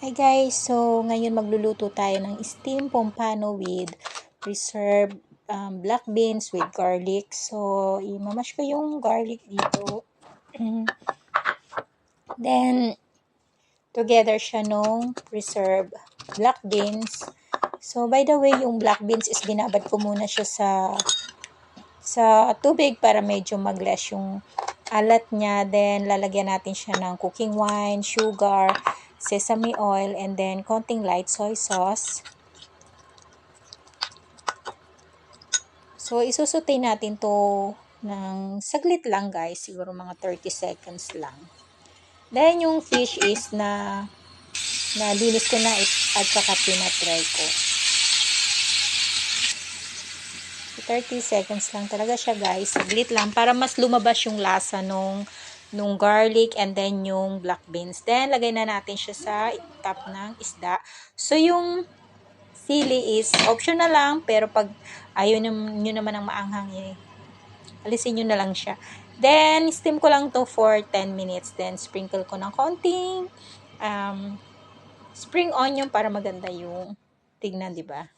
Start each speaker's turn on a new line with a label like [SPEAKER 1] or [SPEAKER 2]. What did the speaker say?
[SPEAKER 1] Hi guys, so ngayon magluluto tayo ng steamed pompano with preserved black beans with garlic. So, imamash ko yung garlic dito. Then, together siya nung preserved black beans. So, by the way, yung black beans is binabad ko muna siya sa tubig para medyo mag-less yung alat niya. Then, lalagyan natin siya ng cooking wine, sugar, sesame oil, and then konting light soy sauce. So, isusutay natin to ng saglit lang guys. Siguro mga 30 seconds lang. Then, yung fish is linis ko na at saka pinatry ko. 30 seconds lang talaga siya guys. Saglit lang para mas lumabas yung lasa nung garlic and then yung black beans. Then, lagay na natin siya sa top ng isda. So, yung sili is optional lang, pero pag ayaw nyo naman ang maanghang, alisin nyo na lang siya. Then, steam ko lang to for 10 minutes. Then, sprinkle ko ng konting spring onion para maganda yung tignan, diba?